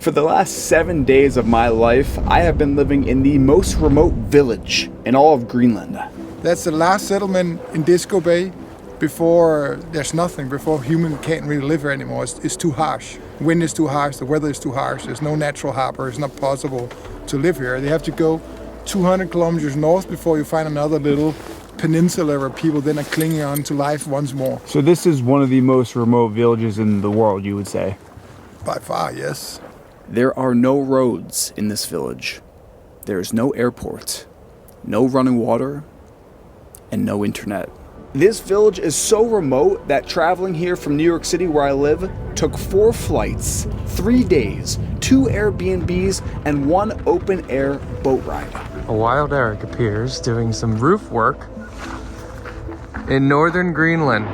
For the last 7 days of my life, I have been living in the most remote village in all of Greenland. That's the last settlement in Disco Bay before there's nothing, before human can't really live here anymore. It's too harsh. Wind is too harsh, the weather is too harsh, there's no natural harbor, it's not possible to live here. They have to go 200 kilometers north before you find another little peninsula where people then are clinging on to life once more. So this is one of the most remote villages in the world, you would say? By far, yes. There are no roads in this village. There is no airport, no running water, and no internet. This village is so remote that traveling here from New York City, where I live, took 4 flights, 3 days, 2 Airbnbs, and 1 open-air boat ride. A wild Eric appears doing some roof work in northern Greenland.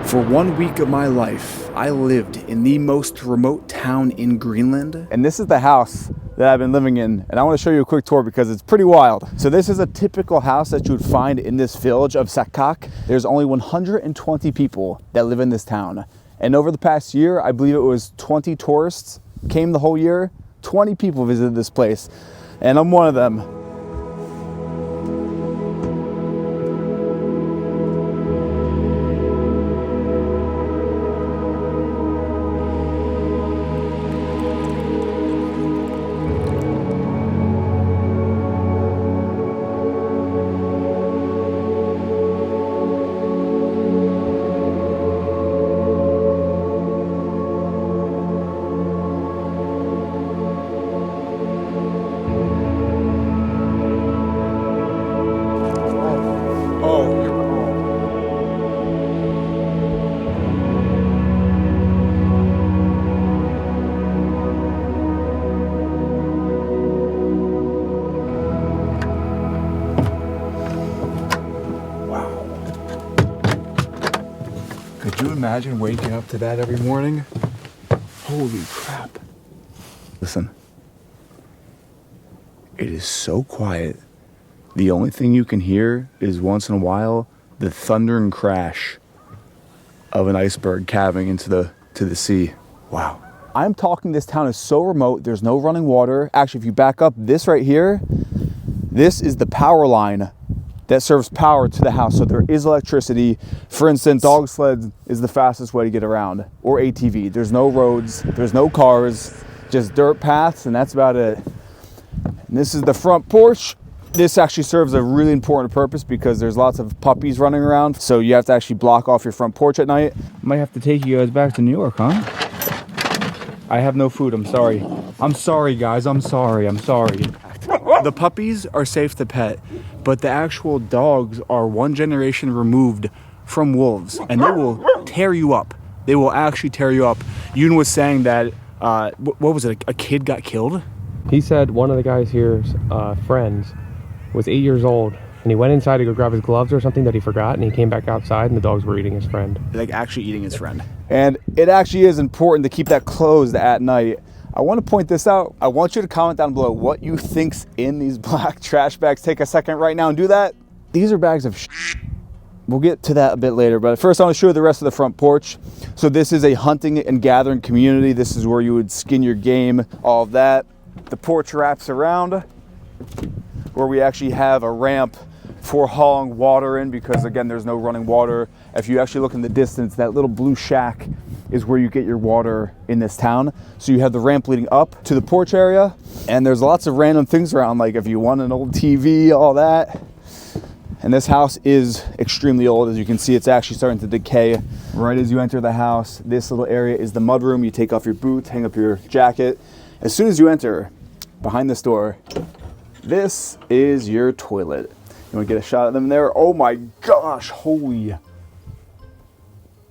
For 1 week of my life, I lived in the most remote town in Greenland. And this is the house that I've been living in. And I want to show you a quick tour because it's pretty wild. So this is a typical house that you would find in this village of Sakak. There's only 120 people that live in this town. And over the past year, I believe it was 20 tourists came the whole year. 20 people visited this place. And I'm one of them. Could you imagine waking up to that every morning? Holy crap. Listen, it is so quiet. The only thing you can hear is once in a while the thundering crash of an iceberg calving into the sea. Wow. I'm talking, this town is so remote, there's no running water. Actually, if you back up, this right here, this is the power line that serves power to the house. So there is electricity. For instance, dog sled is the fastest way to get around, or ATV. There's no roads, there's no cars, just dirt paths, and that's about it. And this is the front porch. This actually serves a really important purpose because there's lots of puppies running around. So you have to actually block off your front porch at night. Might have to take you guys back to New York, huh? I have no food, I'm sorry. I'm sorry, guys, I'm sorry. The puppies are safe to pet, but the actual dogs are 1 generation removed from wolves, and they will tear you up. They will actually tear you up. Yoon was saying that, what was it, a kid got killed? He said one of the guys here's friends was 8 years old, and he went inside to go grab his gloves or something that he forgot, and he came back outside and the dogs were eating his friend. Like actually eating his friend. And it actually is important to keep that closed at night. I want to point this out. I want you to comment down below what you think's in these black trash bags. Take a second right now and do that. These are bags of shit. We'll get to that a bit later, but first I want to show you the rest of the front porch. So this is a hunting and gathering community. This is where you would skin your game, all of that. The porch wraps around where we actually have a ramp for hauling water in because, again, there's no running water. If you actually look in the distance, that little blue shack is where you get your water in this town. So you have the ramp leading up to the porch area, and there's lots of random things around, like if you want an old TV, all that. And this house is extremely old. As you can see, it's actually starting to decay. Right as you enter the house, this little area is the mudroom. You take off your boots, hang up your jacket. As soon as you enter, behind this door, this is your toilet. You want to get a shot at them there? Oh my gosh, holy.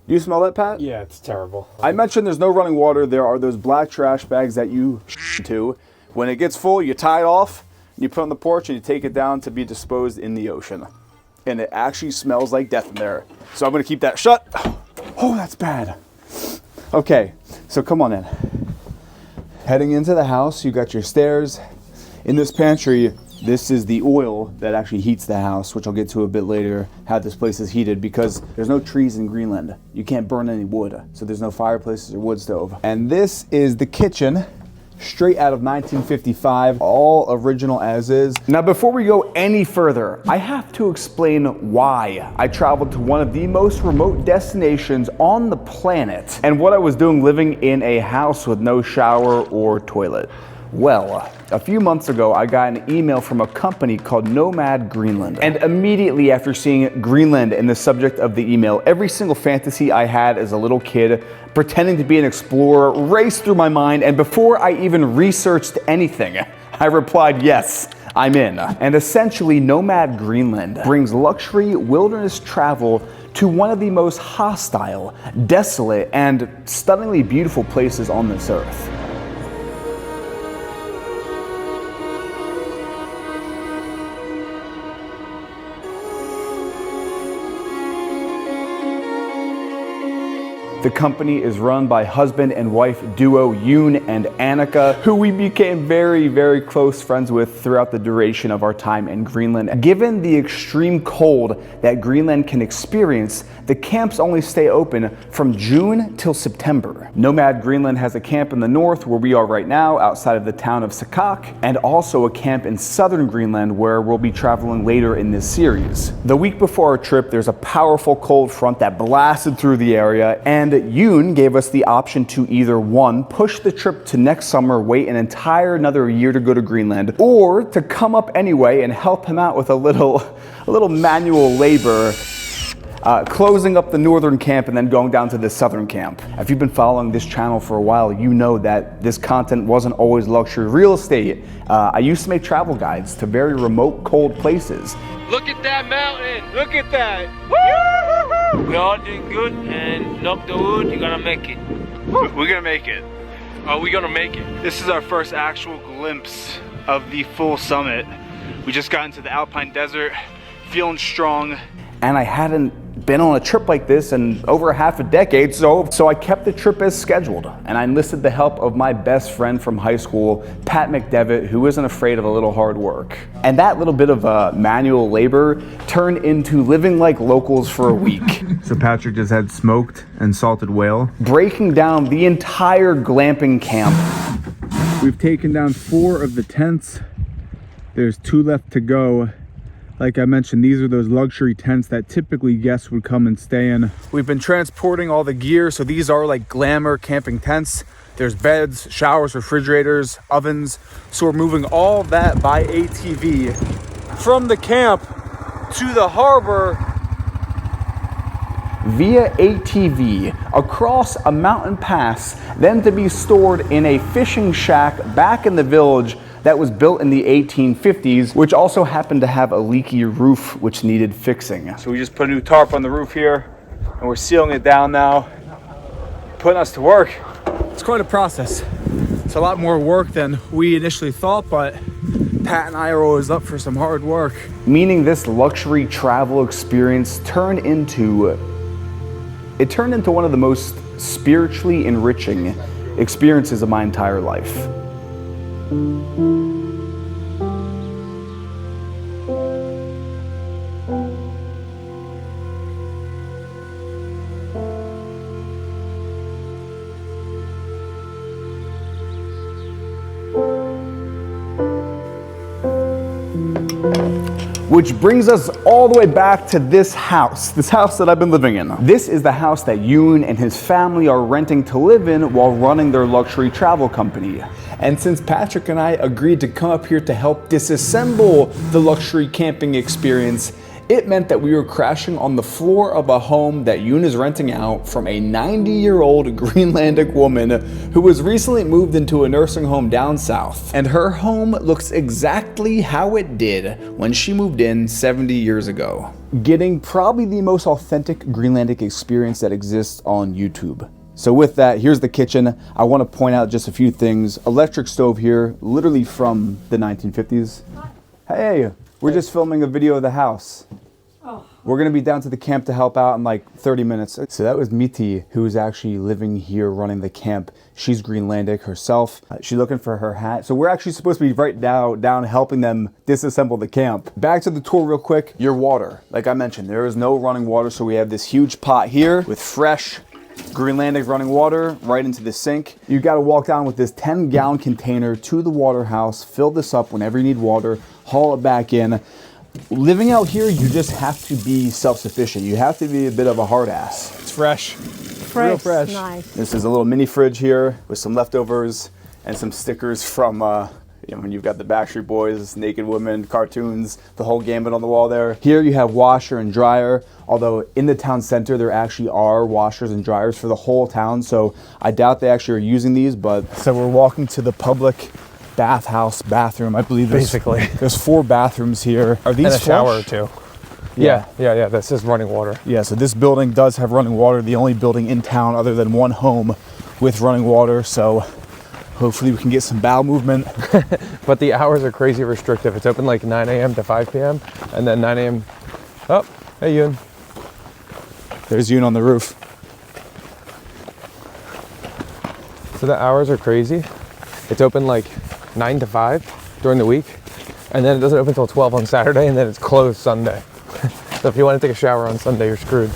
You smell that, Pat? Yeah, it's terrible. I mentioned there's no running water. There are those black trash bags that you to. When it gets full, you tie it off, and you put it on the porch, and you take it down to be disposed in the ocean. And it actually smells like death in there. So I'm going to keep that shut. Oh, that's bad. Okay, so come on in. Heading into the house, you got your stairs. In this pantry, This is the oil that actually heats the house, which I'll get to a bit later, how this place is heated, because there's no trees in Greenland. You can't burn any wood, so there's no fireplaces or wood stove. And this is the kitchen, straight out of 1955, all original as is. Now, before we go any further, I have to explain why I traveled to one of the most remote destinations on the planet and what I was doing living in a house with no shower or toilet. Well, a few months ago, I got an email from a company called Nomad Greenland. And immediately after seeing Greenland in the subject of the email, every single fantasy I had as a little kid, pretending to be an explorer, raced through my mind. And before I even researched anything, I replied, yes, I'm in. And essentially, Nomad Greenland brings luxury wilderness travel to one of the most hostile, desolate, and stunningly beautiful places on this earth. The company is run by husband and wife duo Yoon and Annika, who we became very, very close friends with throughout the duration of our time in Greenland. Given the extreme cold that Greenland can experience, the camps only stay open from June till September. Nomad Greenland has a camp in the north where we are right now, outside of the town of Sakak, and also a camp in southern Greenland where we'll be traveling later in this series. The week before our trip, there's a powerful cold front that blasted through the area, and Yoon gave us the option to either one, push the trip to next summer, wait an entire another year to go to Greenland, or to come up anyway and help him out with a little manual labor, closing up the northern camp and then going down to the southern camp. If you've been following this channel for a while, you know that this content wasn't always luxury real estate. I used to make travel guides to very remote, cold places. Look at that mountain! Look at that! Woo! We're all doing good, and knock the wood, you're gonna make it. We're gonna make it. Are we gonna make it? This is our first actual glimpse of the full summit. We just got into the Alpine desert, feeling strong. And I hadn't been on a trip like this in over half a decade, so I kept the trip as scheduled. And I enlisted the help of my best friend from high school, Pat McDevitt, who isn't afraid of a little hard work. And that little bit of manual labor turned into living like locals for a week. So Patrick just had smoked and salted whale, breaking down the entire glamping camp. We've taken down 4 of the tents. There's 2 left to go. Like I mentioned, these are those luxury tents that typically guests would come and stay in. We've been transporting all the gear, so these are like glamour camping tents. There's beds, showers, refrigerators, ovens. So we're moving all of that by ATV from the camp to the harbor via ATV across a mountain pass, then to be stored in a fishing shack back in the village that was built in the 1850s, which also happened to have a leaky roof which needed fixing. So we just put a new tarp on the roof here and we're sealing it down now, putting us to work. It's quite a process. It's a lot more work than we initially thought, but Pat and I are always up for some hard work. Meaning this luxury travel experience turned into one of the most spiritually enriching experiences of my entire life. Which brings us all the way back to this house that I've been living in. This is the house that Yoon and his family are renting to live in while running their luxury travel company. And since Patrick and I agreed to come up here to help disassemble the luxury camping experience, it meant that we were crashing on the floor of a home that Yoon is renting out from a 90-year-old Greenlandic woman who was recently moved into a nursing home down south. And her home looks exactly how it did when she moved in 70 years ago. Getting probably the most authentic Greenlandic experience that exists on YouTube. So with that, here's the kitchen. I want to point out just a few things. Electric stove here, literally from the 1950s. Hey, we're just filming a video of the house. Oh, We're gonna be down to the camp to help out in like 30 minutes. So that was Miti, who's actually living here running the camp. She's Greenlandic herself. She's looking for her hat. So we're actually supposed to be right now down helping them disassemble the camp. Back to the tour real quick. Your water, like I mentioned, there is no running water. So we have this huge pot here with fresh Greenlandic running water right into the sink. You got to walk down with this 10-gallon container to the water house, fill this up whenever you need water, haul it back in. Living out here, you just have to be self-sufficient. You have to be a bit of a hard ass. It's fresh. Real fresh. Nice. This is a little mini fridge here with some leftovers and some stickers from you know, when you've got the Backstreet Boys, Naked Women, cartoons, the whole gambit on the wall there. Here you have washer and dryer, although in the town center there actually are washers and dryers for the whole town, so I doubt they actually are using these, but... So we're walking to the public bathroom, I believe. Basically. There's 4 bathrooms here. Are these And a shower flush? too. Yeah, this is running water. Yeah, so this building does have running water, the only building in town other than one home with running water, so hopefully we can get some bowel movement. But the hours are crazy restrictive. It's open like 9 a.m. to 5 p.m. and then 9 a.m. Oh, hey Yoon. There's Yoon on the roof. So the hours are crazy. It's open like 9 to 5 during the week, and then it doesn't open until 12 on Saturday, and then it's closed Sunday. So if you want to take a shower on Sunday, you're screwed.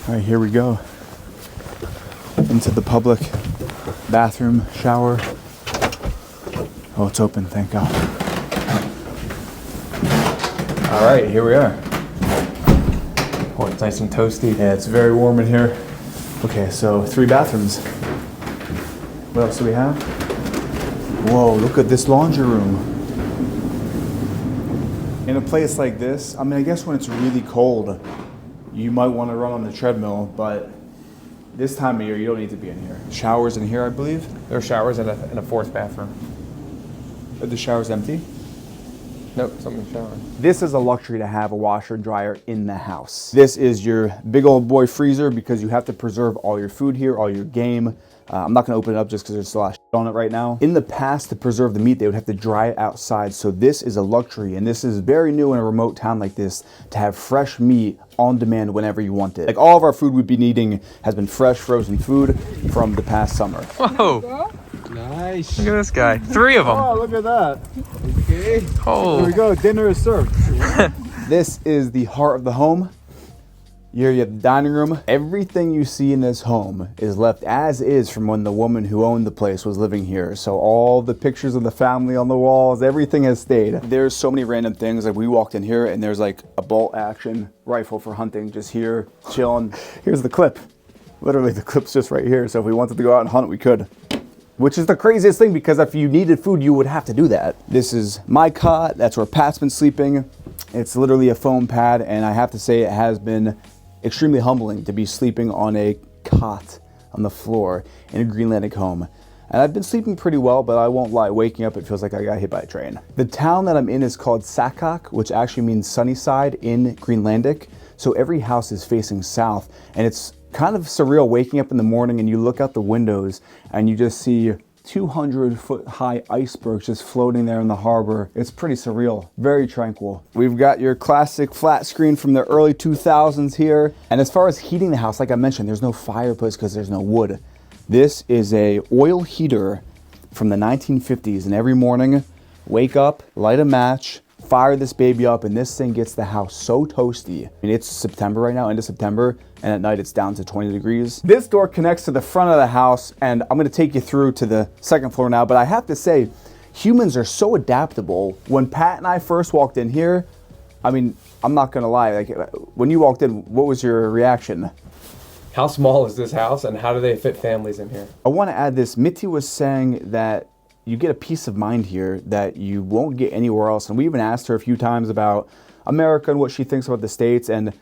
All right, here we go. Into the public bathroom, shower. Oh, it's open, thank God. All right, here we are. Oh, it's nice and toasty. Yeah, it's very warm in here. Okay, so 3 bathrooms. What else do we have? Whoa, look at this laundry room. In a place like this, I mean, I guess when it's really cold, you might want to run on the treadmill, but this time of year, you don't need to be in here. Showers in here, I believe. There are showers in a 4th bathroom. Are the showers empty? Nope, someone's showering. This is a luxury to have a washer and dryer in the house. This is your big old boy freezer because you have to preserve all your food here, all your game. I'm not going to open it up just because there's a lot of shit on it right now. In the past, to preserve the meat, they would have to dry it outside. So this is a luxury, and this is very new in a remote town like this, to have fresh meat on demand whenever you want it. Like all of our food we'd be needing has been fresh, frozen food from the past summer. Whoa! Nice. Look at this guy. 3 of them. Oh, look at that. Okay. Oh. Here we go, dinner is served. This is the heart of the home. Here you have the dining room. Everything you see in this home is left as is from when the woman who owned the place was living here. So all the pictures of the family on the walls, everything has stayed. There's so many random things. Like we walked in here and there's like a bolt action rifle for hunting just here, chilling. Here's the clip. Literally the clip's just right here. So if we wanted to go out and hunt, we could. Which is the craziest thing because if you needed food, you would have to do that. This is my cot. That's where Pat's been sleeping. It's literally a foam pad, and I have to say it has been extremely humbling to be sleeping on a cot on the floor in a Greenlandic home. And I've been sleeping pretty well, but I won't lie, waking up it feels like I got hit by a train. The town that I'm in is called Sakak, which actually means sunny side in Greenlandic. So every house is facing south, and it's kind of surreal waking up in the morning and you look out the windows and you just see 200-foot high icebergs just floating there in the harbor. It's pretty surreal, very tranquil. We've got your classic flat screen from the early 2000s here. And as far as heating the house, like I mentioned, there's no fireplace because there's no wood. This is a oil heater from the 1950s, and every morning, wake up, light a match, fire this baby up, and this thing gets the house so toasty. I mean, it's September right now, end of September, and at night it's down to 20 degrees. This door connects to the front of the house, and I'm gonna take you through to the 2nd floor now, but I have to say, humans are so adaptable. When Pat and I first walked in here, I mean, I'm not gonna lie, like when you walked in, what was your reaction? How small is this house, and how do they fit families in here? I wanna add this, Mitty was saying that you get a peace of mind here that you won't get anywhere else. And we even asked her a few times about America and what she thinks about the States, and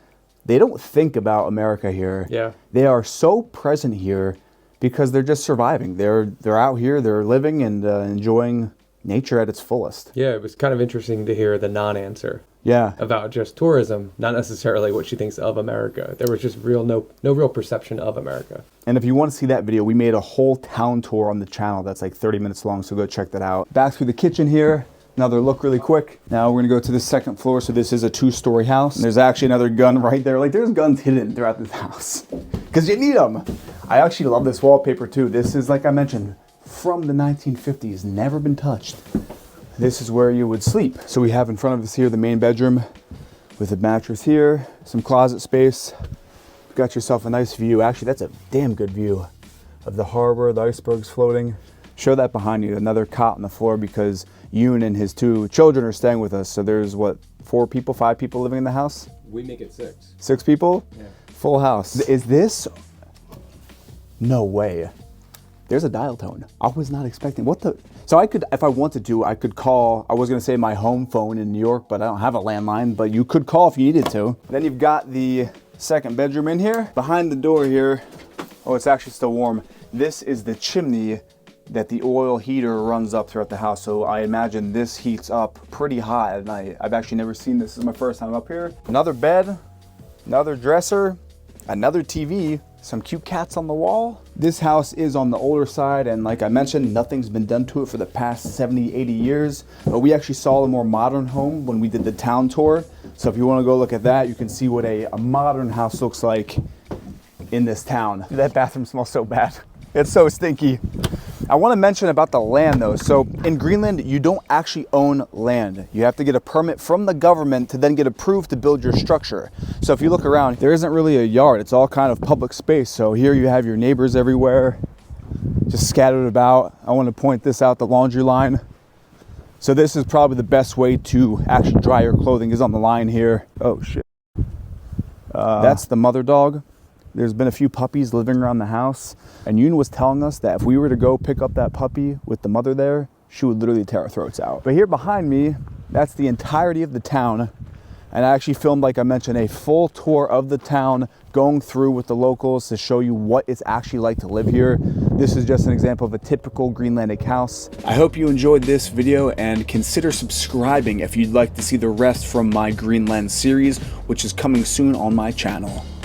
they don't think about America here. Yeah. They are so present here because they're just surviving. They're out here, they're living and enjoying nature at its fullest. Yeah, it was kind of interesting to hear the non-answer. Yeah. About just tourism, not necessarily what she thinks of America. There was just no real perception of America. And if you want to see that video, we made a whole town tour on the channel that's like 30 minutes long, so go check that out. Back through the kitchen here, Another look really quick. Now we're gonna go to the second floor. So this is a 2-story house. And there's actually another gun right there. Like there's guns hidden throughout this house because you need them. I actually love this wallpaper too. This is, like I mentioned, from the 1950s, never been touched. This is where you would sleep. So we have in front of us here the main bedroom with a mattress here, some closet space. You've got yourself a nice view. Actually, that's a damn good view of the harbor, the icebergs floating. Show that behind you, another cot on the floor because Yoon and his 2 children are staying with us. So there's what, 4 people, 5 people living in the house? We make it 6. 6 people? Yeah. Full house. Is this? No way. There's a dial tone. I was not expecting, what the? So I could, if I wanted to, I could call, I was gonna say my home phone in New York, but I don't have a landline, but you could call if you needed to. Then you've got the second bedroom in here. Behind the door here, oh, it's actually still warm. This is the chimney that the oil heater runs up throughout the house. So I imagine this heats up pretty hot at night. I've actually never seen this. This is my first time up here. Another bed, another dresser, another TV, some cute cats on the wall. This house is on the older side, and like I mentioned, nothing's been done to it for the past 70, 80 years. But we actually saw a more modern home when we did the town tour. So if you want to go look at that, you can see what a modern house looks like in this town. That bathroom smells so bad. It's so stinky. I want to mention about the land though. So in Greenland, you don't actually own land. You have to get a permit from the government to then get approved to build your structure. So if you look around, there isn't really a yard. It's all kind of public space. So here you have your neighbors everywhere, just scattered about. I want to point this out, the laundry line. So this is probably the best way to actually dry your clothing is on the line here. Oh shit. That's the mother dog. There's been a few puppies living around the house, and Yoon was telling us that if we were to go pick up that puppy with the mother there, she would literally tear our throats out. But here behind me, that's the entirety of the town. And I actually filmed, like I mentioned, a full tour of the town, going through with the locals to show you what it's actually like to live here. This is just an example of a typical Greenlandic house. I hope you enjoyed this video, and consider subscribing if you'd like to see the rest from my Greenland series, which is coming soon on my channel.